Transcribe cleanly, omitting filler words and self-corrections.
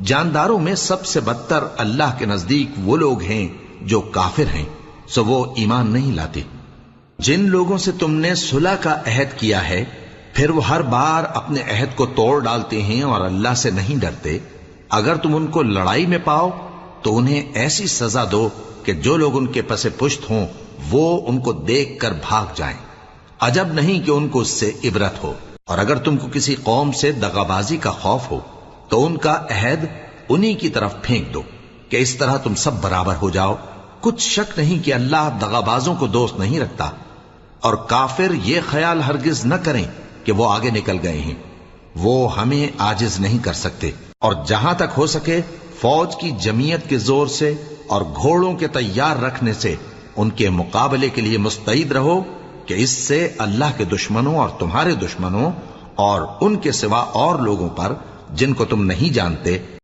جانداروں میں سب سے بدتر اللہ کے نزدیک وہ لوگ ہیں جو کافر ہیں، سو وہ ایمان نہیں لاتے۔ جن لوگوں سے تم نے صلح کا عہد کیا ہے پھر وہ ہر بار اپنے عہد کو توڑ ڈالتے ہیں اور اللہ سے نہیں ڈرتے، اگر تم ان کو لڑائی میں پاؤ تو انہیں ایسی سزا دو کہ جو لوگ ان کے پس پشت ہوں وہ ان کو دیکھ کر بھاگ جائیں۔ عجب نہیں کہ ان کو اس سے عبرت ہو۔ اور اگر تم کو کسی قوم سے دغابازی کا خوف ہو تو ان کا عہد انہی کی طرف پھینک دو کہ اس طرح تم سب برابر ہو جاؤ۔ کچھ شک نہیں کہ اللہ دغابازوں کو دوست نہیں رکھتا، اور کافر یہ خیال ہرگز نہ کریں کہ وہ آگے نکل گئے ہیں، وہ ہمیں عاجز نہیں کر سکتے۔ اور جہاں تک ہو سکے فوج کی جمعیت کے زور سے اور گھوڑوں کے تیار رکھنے سے ان کے مقابلے کے لیے مستعد رہو کہ اس سے اللہ کے دشمنوں اور تمہارے دشمنوں اور ان کے سوا اور لوگوں پر جن کو تم نہیں جانتے